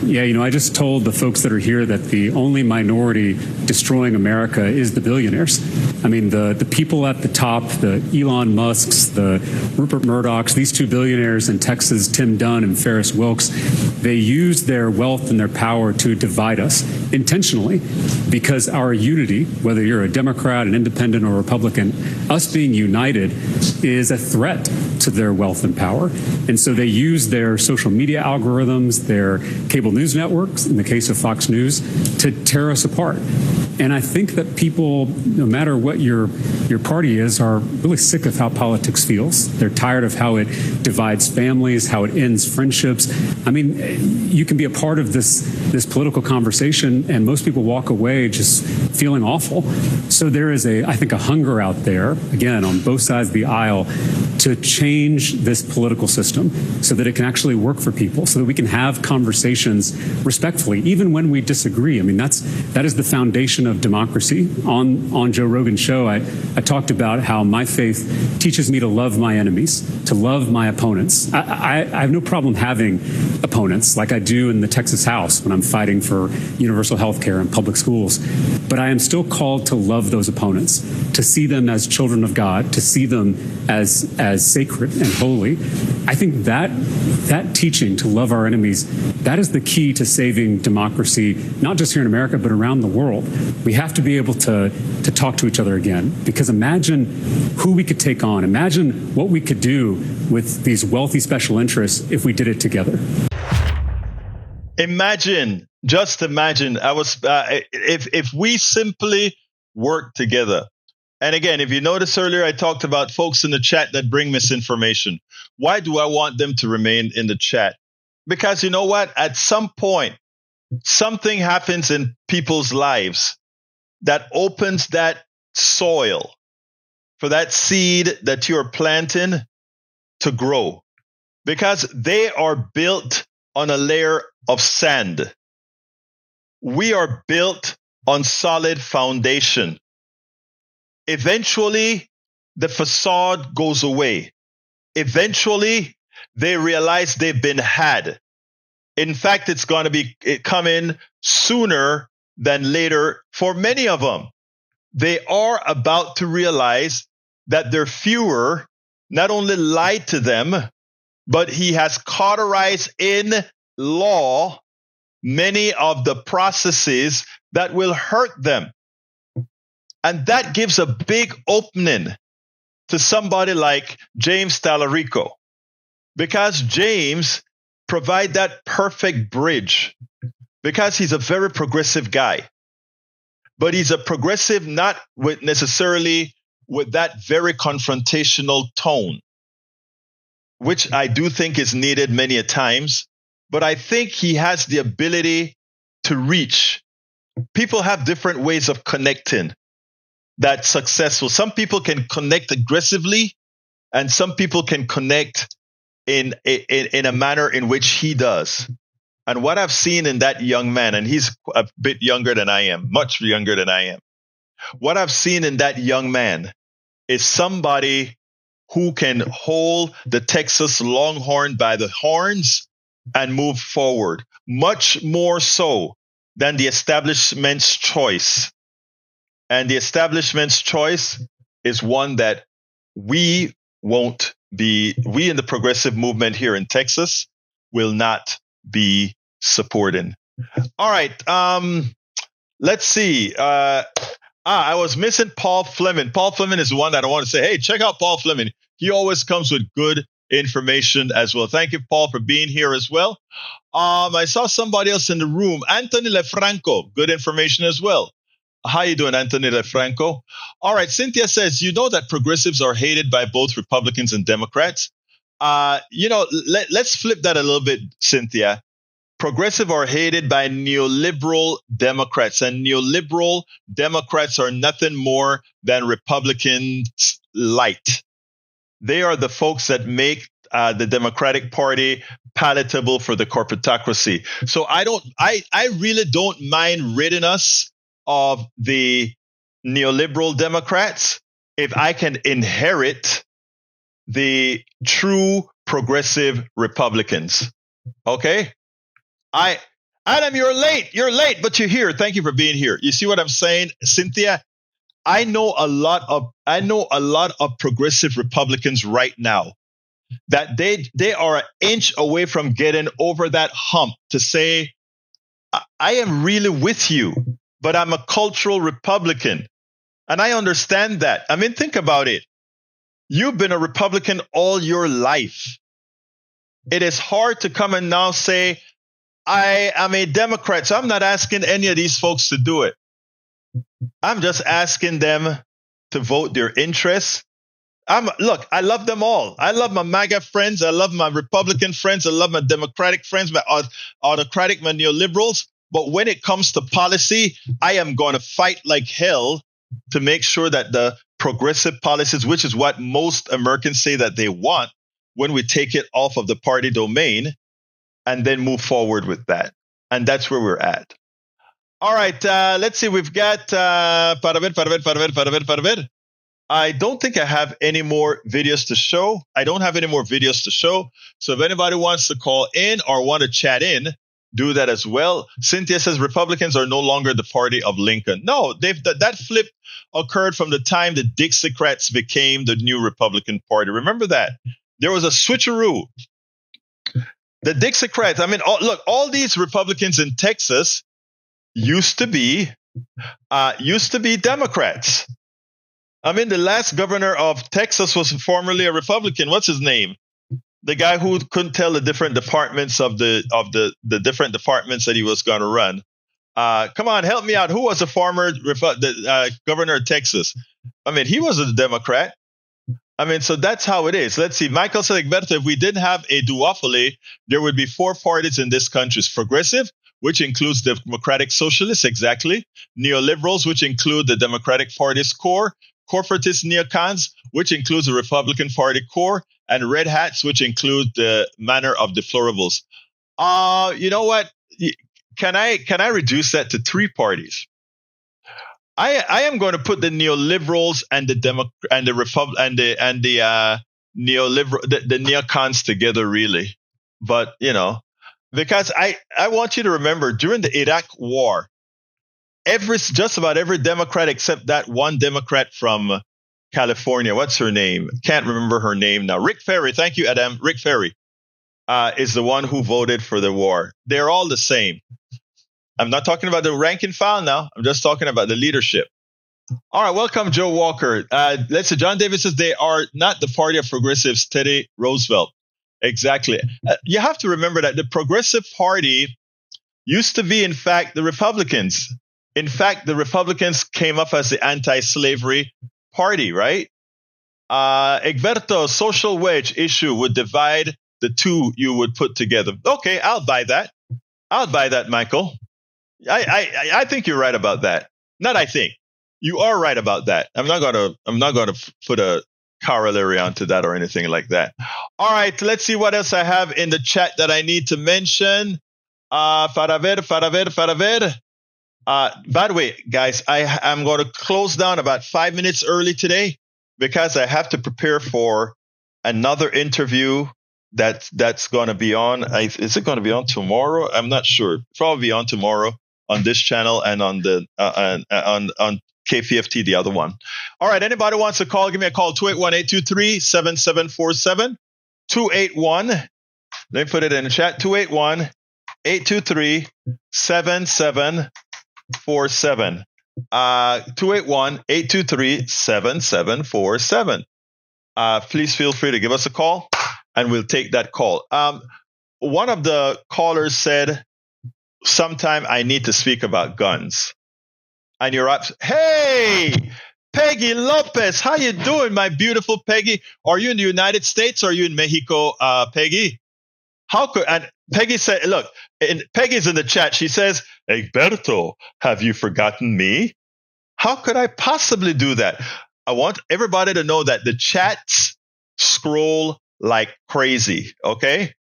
[SPEAKER 8] Yeah, I just told the folks that are here that the only minority destroying America is the billionaires. I mean, the people at the top, the Elon Musks, the Rupert Murdochs, these 2 billionaires in Texas, Tim Dunn and Ferris Wilks, they use their wealth and their power to divide us intentionally, because our unity, whether you're a Democrat, an independent, or Republican, us being united is a threat to their wealth and power. And so they use their social media algorithms, their cable news networks, in the case of Fox News, to tear us apart. And I think that people, no matter what your party is, are really sick of how politics feels. They're tired of how it divides families, how it ends friendships. I mean, you can be a part of this political conversation, and most people walk away just feeling awful. So there is I think, a hunger out there, again, on both sides of the aisle, to change this political system so that it can actually work for people, so that we can have conversations respectfully, even when we disagree. I mean, that is the foundation of democracy. On Joe Rogan's show, I talked about how my faith teaches me to love my enemies, to love my opponents. I have no problem having opponents like I do in the Texas House when I'm fighting for universal health care and public schools. But I am still called to love those opponents, to see them as children of God, to see them as sacred and holy. I think that teaching to love our enemies, that is the key to saving democracy, not just here in America, but around the world. We have to be able to talk to each other again, because imagine who we could take on. Imagine what we could do with these wealthy special interests if we did it together.
[SPEAKER 1] Just imagine, if we simply work together. And again, if you notice earlier, I talked about folks in the chat that bring misinformation. Why do I want them to remain in the chat? Because you know what? At some point, something happens in people's lives that opens that soil for that seed that you're planting to grow. Because they are built on a layer of sand. We are built on solid foundation. Eventually, the facade goes away. Eventually, they realize they've been had. In fact, it's going to be coming sooner than later for many of them. They are about to realize that their Führer not only lied to them, but he has cauterized in law many of the processes that will hurt them. And that gives a big opening to somebody like James Talarico, because James provides that perfect bridge, because he's a very progressive guy. But he's a progressive not necessarily with that very confrontational tone, which I do think is needed many a times. But I think he has the ability to reach. People have different ways of connecting that's successful. Some people can connect aggressively, and some people can connect in a manner in which he does. And what I've seen in that young man, and he's a bit younger than I am, much younger than I am. What I've seen in that young man is somebody who can hold the Texas Longhorn by the horns and move forward, much more so than the establishment's choice. And the establishment's choice is one that we in the progressive movement here in Texas will not be supporting. All right. Let's see. I was missing Paul Fleming. Paul Fleming is the one that I want to say, hey, check out Paul Fleming. He always comes with good information as well. Thank you, Paul, for being here as well. I saw somebody else in the room, Anthony LeFranco. Good information as well. How you doing, Anthony LeFranco? All right, Cynthia says, you know that progressives are hated by both Republicans and Democrats. Let's flip that a little bit, Cynthia. Progressive are hated by neoliberal Democrats, and neoliberal Democrats are nothing more than Republicans light. They are the folks that make the Democratic Party palatable for the corporatocracy. So I really don't mind ridding us of the neoliberal Democrats if I can inherit the true progressive Republicans. Okay? Adam, you're late, but you're here. Thank you for being here. You see what I'm saying, Cynthia? I know a lot of progressive Republicans right now that they are an inch away from getting over that hump to say, I am really with you, but I'm a cultural Republican. And I understand that. I mean, think about it. You've been a Republican all your life. It is hard to come and now say, I am a Democrat, so I'm not asking any of these folks to do it. I'm just asking them to vote their interests. Look, I love them all. I love my MAGA friends. I love my Republican friends. I love my Democratic friends, my Autocratic, my neoliberals. But when it comes to policy, I am going to fight like hell to make sure that the progressive policies, which is what most Americans say that they want, when we take it off of the party domain and then move forward with that. And that's where we're at. All right, let's see. We've got para ver. I don't think I have any more videos to show. So if anybody wants to call in or want to chat in, do that as well. Cynthia says Republicans are no longer the party of Lincoln. No, that flip occurred from the time the Dixiecrats became the new Republican Party. Remember that. There was a switcheroo. The Dixiecrats, I mean, all these Republicans in Texas used to be Democrats. I mean, the last governor of Texas was formerly a Republican. What's his name? The guy who couldn't tell the different departments of the different departments that he was going to run. Come on, help me out. Who was the former governor of Texas? I mean, he was a Democrat. I mean, so that's how it is. Let's see. Michael said, Egberto, if we didn't have a duopoly, there would be 4 parties in this country. It's progressive, which includes the Democratic Socialists, exactly. Neoliberals, which include the Democratic Party's core. Corporatist neocons, which includes the Republican Party core. And red hats, which include the manner of deplorables. You know what? Can I reduce that to 3 parties? I am going to put the neoliberals and the neocons together, really. But because I want you to remember during the Iraq War, just about every Democrat except that one Democrat from California, what's her name? Can't remember her name now. Rick Ferry, thank you, Adam. Rick Ferry is the one who voted for the war. They're all the same. I'm not talking about the rank and file now. I'm just talking about the leadership. All right, welcome, Joe Walker. Let's see. John Davis says they are not the party of progressives. Teddy Roosevelt. Exactly. You have to remember that the Progressive Party used to be, in fact, the Republicans. In fact, the Republicans came up as the anti-slavery party, right? Egberto, social wedge issue would divide the two you would put together. Okay, I'll buy that. Michael. I think you're right about that. Not I think. You are right about that. I'm not gonna put a corollary onto that or anything like that. All right, let's see what else I have in the chat that I need to mention. Para ver. By the way, guys, I'm going to close down about 5 minutes early today because I have to prepare for another interview that's going to be on. Is it going to be on tomorrow? I'm not sure. Probably on tomorrow on this channel and on the on KPFT, the other one. All right. Anybody wants to call? Give me a call. 281-823-7747. 281. Let me put it in the chat. 281-823-7747. 281-823-7747. Please feel free to give us a call and we'll take that call. One of the callers said, sometime I need to speak about guns. And you're up. Hey, Peggy Lopez, how you doing, my beautiful Peggy? Are you in the United States or are you in Mexico, Peggy? And Peggy said, look, Peggy's in the chat. She says, Egberto, have you forgotten me? How could I possibly do that? I want everybody to know that the chats scroll like crazy, okay?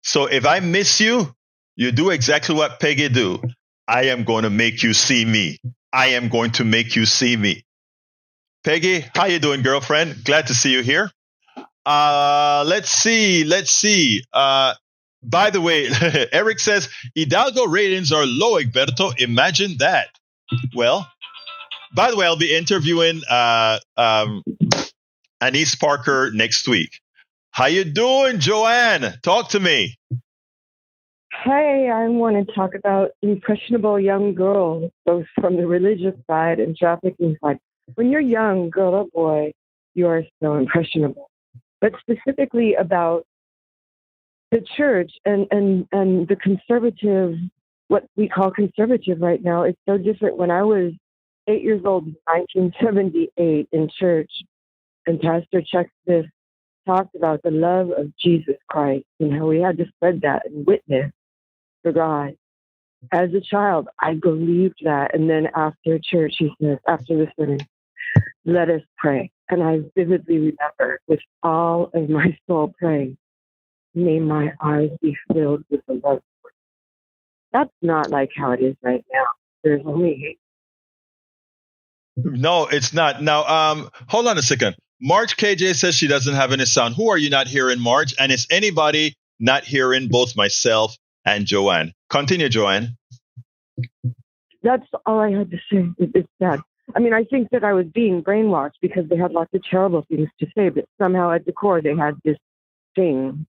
[SPEAKER 1] So if I miss you, you do exactly what Peggy do. I am going to make you see me. I am going to make you see me. Peggy, how you doing, girlfriend? Glad to see you here. Let's see. By the way, Eric says, Hidalgo ratings are low, Egberto. Imagine that. Well, by the way, I'll be interviewing Anise Parker next week. How you doing, Joanne? Talk to me.
[SPEAKER 9] Hi, I want to talk about impressionable young girls, both from the religious side and trafficking side. When you're young, girl or boy, you are so impressionable. But specifically about the church and the conservative, what we call conservative right now, is so different. When I was 8 years old in 1978 in church, and Pastor Chuck Smith talked about the love of Jesus Christ and how we had to spread that and witness for God. As a child, I believed that. And then after church, he says, after the sermon, let us pray. And I vividly remember with all of my soul praying, may my eyes be filled with the love. That's not like how it is right now. There's only hate.
[SPEAKER 1] No, it's not. Now, hold on a second. Marge KJ says she doesn't have any sound. Who are you not hearing, Marge? And is anybody not hearing both myself and Joanne? Continue, Joanne.
[SPEAKER 9] That's all I had to say. It's sad. I mean, I think that I was being brainwashed because they had lots of terrible things to say, but somehow at the core they had this thing.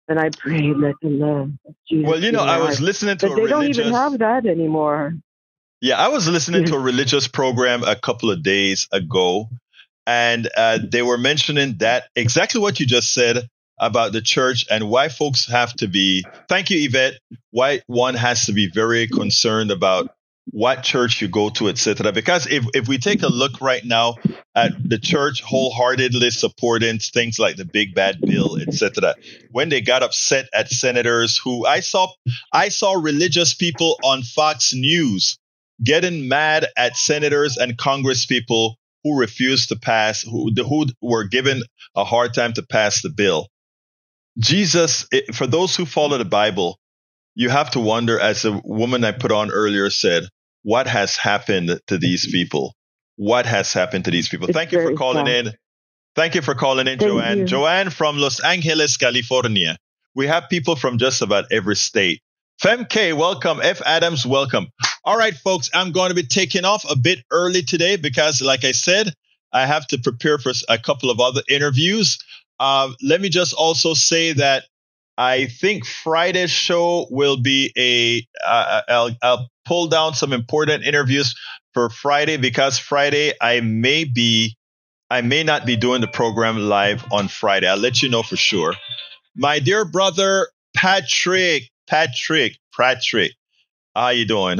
[SPEAKER 9] And I prayed, let the love of Jesus.
[SPEAKER 1] Well, I was listening to
[SPEAKER 9] but they don't even have that anymore.
[SPEAKER 1] Yeah, I was listening to a religious program a couple of days ago, and they were mentioning that exactly what you just said about the church and why folks have to be, thank you, Yvette, why one has to be very concerned about what church you go to, etc. Because if we take a look right now at the church wholeheartedly supporting things like the big bad bill, etc., when they got upset at senators who I saw religious people on Fox News getting mad at senators and Congress people who refused to pass, who were given a hard time to pass the bill. Jesus, for those who follow the Bible, you have to wonder, as a woman I put on earlier said, what has happened to these people? What has happened to these people? Thank you for calling in. Thank you for calling in, Joanne. Joanne from Los Angeles, California. We have people from just about every state. FemK, welcome. F. Adams, welcome. All right, folks, I'm going to be taking off a bit early today because, like I said, I have to prepare for a couple of other interviews. Let me just also say that I think Friday's show will be I'll pull down some important interviews for Friday because Friday I may not be doing the program live on Friday. I'll let you know for sure. My dear brother, Patrick, how you doing?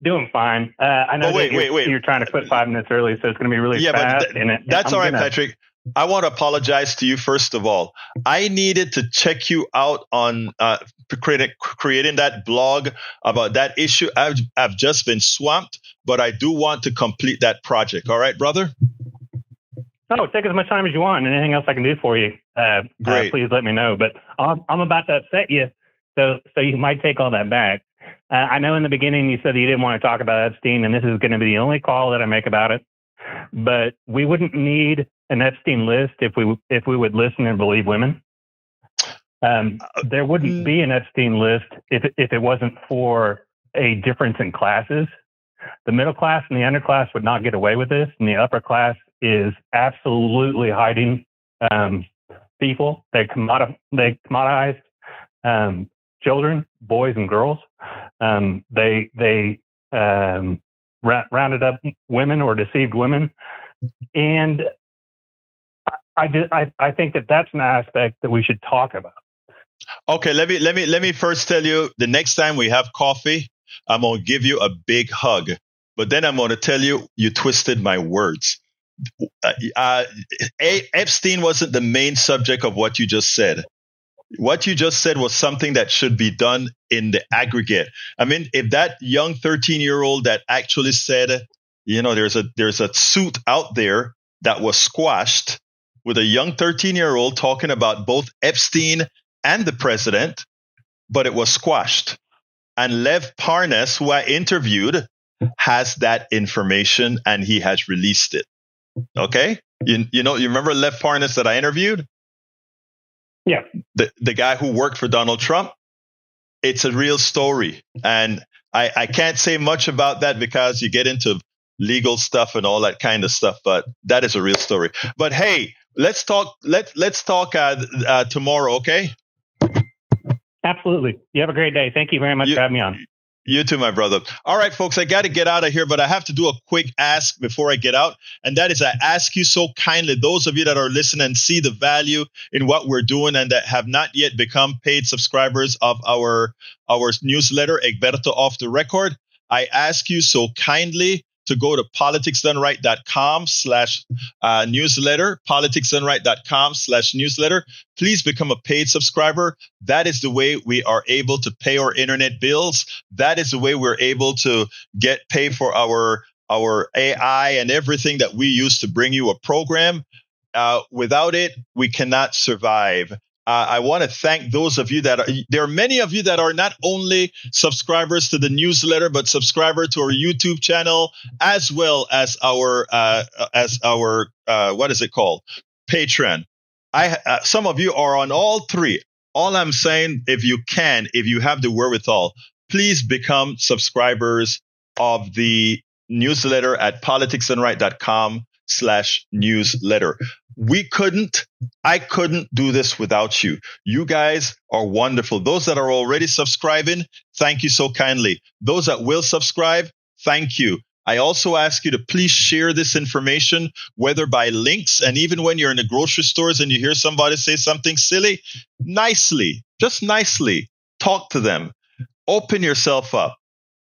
[SPEAKER 10] Doing fine. I know
[SPEAKER 1] wait.
[SPEAKER 10] You're trying to quit 5 minutes early, so it's going to be really fast.
[SPEAKER 1] That's all right, Patrick. I want to apologize to you, first of all. I needed to check you out on creating that blog about that issue. I've just been swamped, but I do want to complete that project. All right, brother?
[SPEAKER 10] Oh, take as much time as you want. Anything else I can do for you,
[SPEAKER 1] Great.
[SPEAKER 10] Please let me know. But I'm about to upset you, so you might take all that back. I know in the beginning you said that you didn't want to talk about Epstein, and this is going to be the only call that I make about it. But we wouldn't need an Epstein list if we would listen and believe women. There wouldn't be an Epstein list if it wasn't for a difference in classes. The middle class and the underclass would not get away with this, and the upper class is absolutely hiding people. They commoditize children, boys and girls. They rounded up women or deceived women, and I think that that's an aspect that we should talk about.
[SPEAKER 1] Okay, let me first tell you, the next time we have coffee, I'm going to give you a big hug, but then I'm going to tell you, you twisted my words. Epstein wasn't the main subject of what you just said. What you just said was something that should be done in the aggregate. I mean, if that young 13-year-old that actually said, there's a suit out there that was squashed with a young 13-year-old talking about both Epstein and the president, but it was squashed. And Lev Parnas, who I interviewed, has that information and he has released it. Okay? You remember Lev Parnas that I interviewed?
[SPEAKER 10] Yeah.
[SPEAKER 1] The guy who worked for Donald Trump. It's a real story. And I can't say much about that because you get into legal stuff and all that kind of stuff, but that is a real story. But hey, let's talk tomorrow, okay?
[SPEAKER 10] Absolutely. You have a great day. Thank you very much for having me on.
[SPEAKER 1] You too, my brother. All right, folks, I got to get out of here, but I have to do a quick ask before I get out. And that is, I ask you so kindly, those of you that are listening and see the value in what we're doing and that have not yet become paid subscribers of our newsletter, Egberto Off the Record, I ask you so kindly to go to politicsdoneright.com/newsletter, politicsdoneright.com/newsletter. Please become a paid subscriber. That is the way we are able to pay our internet bills. That is the way we're able to pay for our AI and everything that we use to bring you a program. Without it, we cannot survive. I want to thank those of you there are many of you that are not only subscribers to the newsletter, but subscriber to our YouTube channel, as well as our what is it called? Patreon. Some of you are on all three. All I'm saying, if you have the wherewithal, please become subscribers of the newsletter at politicsdoneright.com/newsletter. I couldn't do this without you. You guys are wonderful. Those that are already subscribing, thank you so kindly. Those that will subscribe, thank you. I also ask you to please share this information, whether by links, and even when you're in the grocery stores and you hear somebody say something silly, just nicely talk to them. Open yourself up.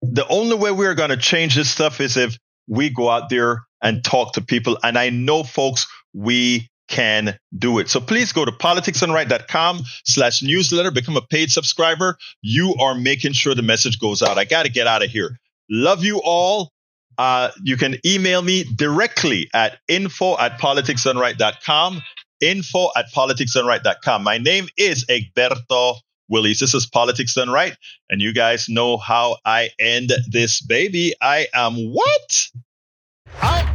[SPEAKER 1] The only way we're going to change this stuff is if we go out there and talk to people. And I know, folks, we can do it. So please go to politicsdoneright.com/newsletter, become a paid subscriber. You are making sure the message goes out. I got to get out of here. Love you all. You can email me directly at info@politicsdoneright.com, info@politicsdoneright.com. My name is Egberto Willies. This is Politics Done Right. And you guys know how I end this baby. I am what? Out.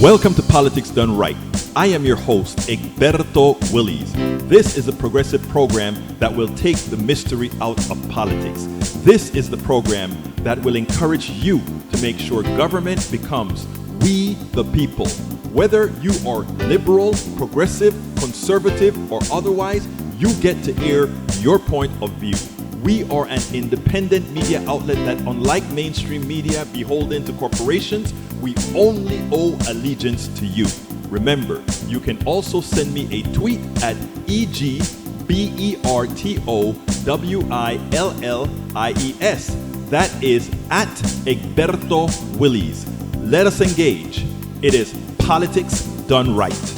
[SPEAKER 11] Welcome to Politics Done Right. I am your host, Egberto Willies. This is a progressive program that will take the mystery out of politics. This is the program that will encourage you to make sure government becomes we the people. Whether you are liberal, progressive, conservative, or otherwise, you get to air your point of view. We are an independent media outlet that, unlike mainstream media beholden to corporations, we only owe allegiance to you. Remember, you can also send me a tweet at EGBERTOWILLIES. That is at Egberto Willies. Let us engage. It is Politics Done Right.